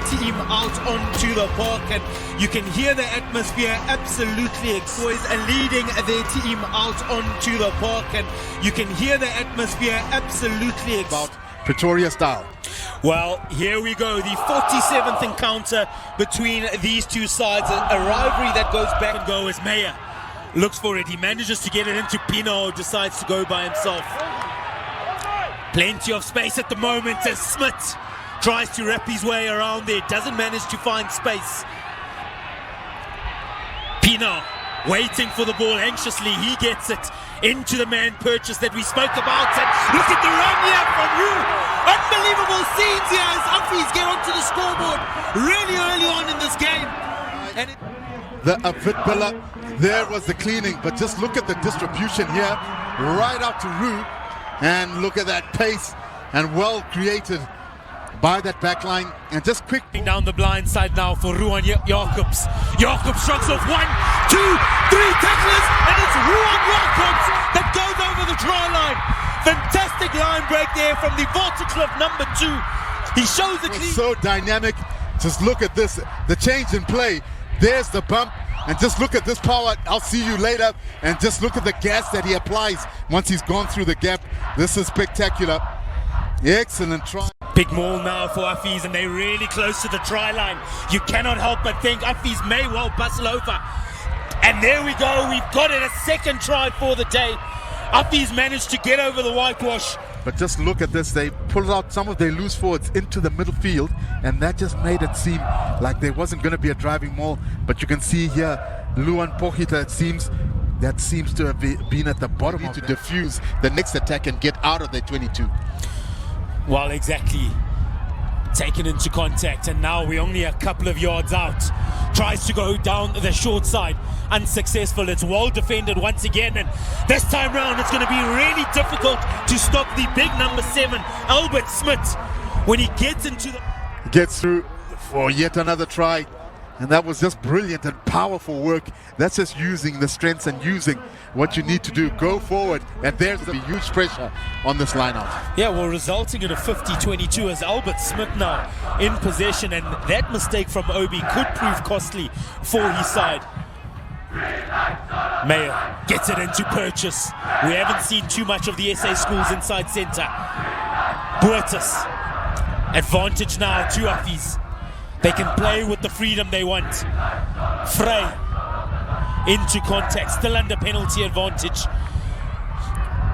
team out onto the park, and you can hear the atmosphere absolutely boys are leading their team out onto the park, and you can hear the atmosphere absolutely about Pretoria style. Well, here we go, the 47th encounter between these two sides, a rivalry that goes back and go as Meyer looks for it. He manages to get it into Pino, decides to go by himself. Plenty of space at the moment as Smith tries to wrap his way around there, doesn't manage to find space. Pino waiting for the ball anxiously, he gets it into the man purchase that we spoke about, and look at the run here from Rue. Unbelievable scenes here as Affies get onto the scoreboard really early on in this game. And the Avitbilla, there was the cleaning, but just look at the distribution here, right out to Rue, and look at that pace, and well created by that back line, and just quick down the blind side now for Ruan Jacobs. Jacobs strikes off 1, 2, 3 tacklers, and it's Ruan Jacobs that goes over the try line. Fantastic line break there from the Waterkloof number 2. He shows the clean. So dynamic. Just look at this, the change in play. There's the bump, and just look at this power. I'll see you later. And just look at the gas that he applies once he's gone through the gap. This is spectacular. Excellent try. Big maul now for Affies, and they're really close to the try line. You cannot help but think Affies may well bustle over. And there we go, we've got it, a second try for the day. Affies managed to get over the whitewash. But just look at this, they pulled out some of their loose forwards into the middle field, and that just made it seem like there wasn't going to be a driving maul. But you can see here, Luan Pochita, that seems to have been at the bottom to diffuse the next attack and get out of their 22. Well, exactly. Taken into contact, and now we're only a couple of yards out. Tries to go down the short side, unsuccessful. It's well defended once again, and this time round it's going to be really difficult to stop the big number 7, Albert Smith, when he gets into the... Gets through for yet another try, and that was just brilliant and powerful work. That's just using the strengths and using what you need to do. Go forward, and there's the huge pressure on this line-out. Yeah, well, resulting in a 50-22 as Albert Smith now in possession, and that mistake from Obi could prove costly for his side. Meyer gets it into purchase. We haven't seen too much of the SA schools inside centre. Buertus, advantage now to Affies. They can play with the freedom they want. Frey into contact, still under penalty advantage.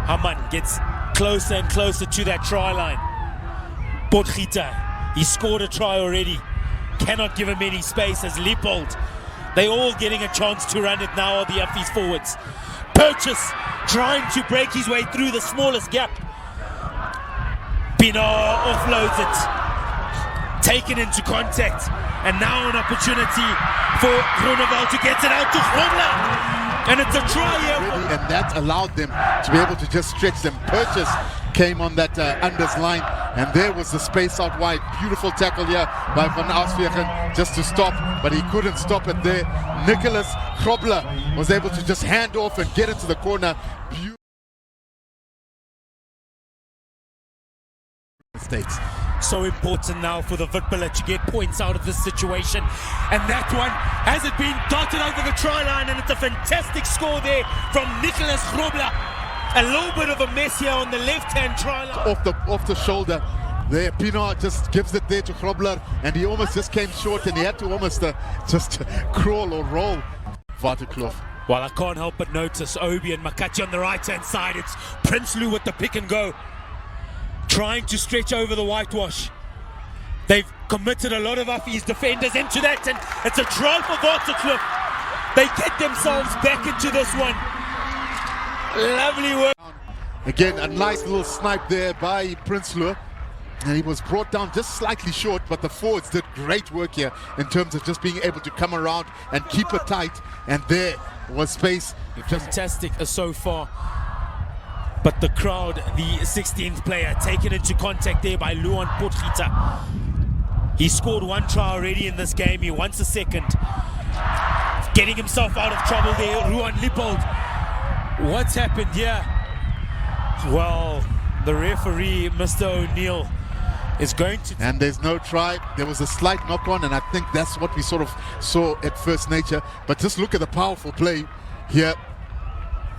Haman gets closer and closer to that try line. Potgieter, he scored a try already. Cannot give him any space as Leopold. They're all getting a chance to run it now, are the Affies forwards. Purchase trying to break his way through the smallest gap. Pino offloads it. Taken into contact, and now an opportunity for Groenewald to get it out to Grobler, and it's a try here. And that allowed them to be able to just stretch them. Purchase came on that unders line, and there was the space out wide. Beautiful tackle here by Van Auswegen just to stop, but he couldn't stop it there. Nicholas Grobler was able to just hand off and get into the corner. States. So important now for the Witbilla to get points out of this situation, and that one has it been darted over the try line, and it's a fantastic score there from Nicholas Grobler. A little bit of a mess here on the left-hand try line. Off the shoulder there, Pino just gives it there to Grobler, and he almost just came short, and he had to almost just crawl or roll. Waterkloof. Well, I can't help but notice Obi and Makati on the right-hand side. It's Prinsloo with the pick and go, trying to stretch over the whitewash. They've committed a lot of Affies defenders into that, and it's a try for Waterkloof. They get themselves back into this one. Lovely work. Again, a nice little snipe there by Prinsloo, and he was brought down just slightly short, but the forwards did great work here in terms of just being able to come around and keep it tight, and there was space. Fantastic so far. But the crowd, the 16th player, taken into contact there by Luan Potgieter. He scored 1 try already in this game. He wants a second. Getting himself out of trouble there, Ruan Leopold. What's happened here? Well, the referee, Mr. O'Neill, is going to... And there's no try. There was a slight knock on, and I think that's what we sort of saw at first nature. But just look at the powerful play here.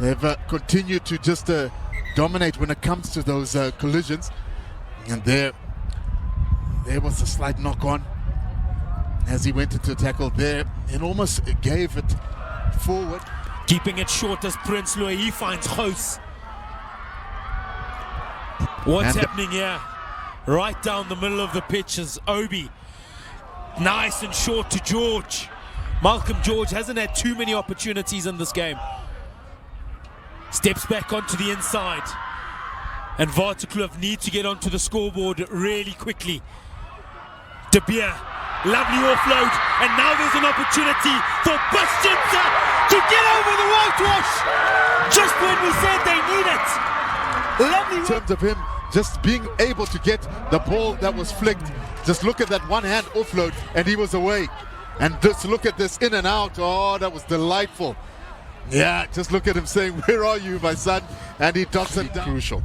They've continued to just dominate when it comes to those collisions. And there was a slight knock on as he went into tackle there and almost gave it forward. Keeping it short as Prince Louis, he finds Gous. What's happening here? Right down the middle of the pitch is Obi. Nice and short to George. Malcolm George hasn't had too many opportunities in this game. Steps back onto the inside. And Waterkloof need to get onto the scoreboard really quickly. De Beer, lovely offload. And now there's an opportunity for Bastinza to get over the whitewash. Just when we said they need it. Lovely. In terms of him just being able to get the ball that was flicked, just look at that one-hand offload and he was away. And just look at this in and out. Oh, that was delightful. Yeah, just look at him saying, where are you, my son? And he dots it down. Crucial.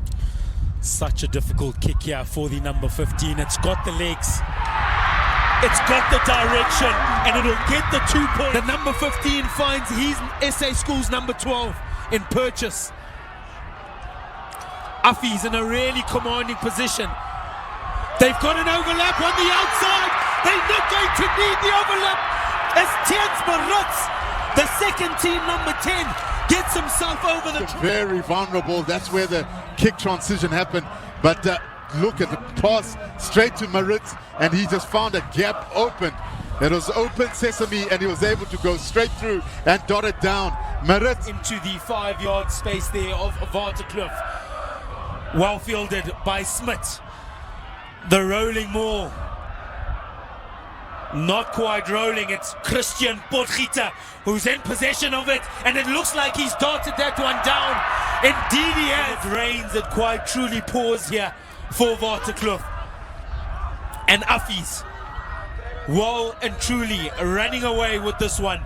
Such a difficult kick here for the number 15. It's got the legs. It's got the direction. And it'll get the 2 points. The number 15 finds his SA Schools number 12 in purchase. Affies in a really commanding position. They've got an overlap on the outside. They're not going to need the overlap as Tiens Marutz, the second team number 10, gets himself over the... Very vulnerable. That's where the kick transition happened. But look at the pass straight to Marutz, and he just found a gap open. It was open sesame, and he was able to go straight through and dot it down. Marutz into the 5-yard space there of Waterkloof. Well fielded by Smith. The rolling maul. Not quite rolling. It's Christian Potgieter who's in possession of it, and it looks like he's darted that one down. Indeed he has. It rains, it quite truly pours here for Waterkloof. And Affies, well and truly running away with this one.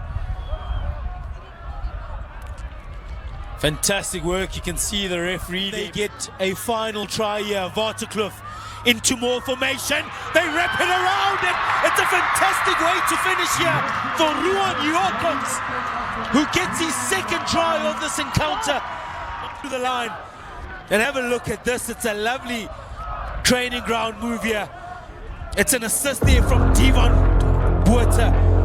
Fantastic work. You can see the referee. They get a final try here. Waterkloof into more formation. They wrap it around it. It's a fantastic way to finish here for Ruan Yorkens, who gets his second try of this encounter to the line. And have a look at this. It's a lovely training ground move here. It's an assist there from Devon Buerta.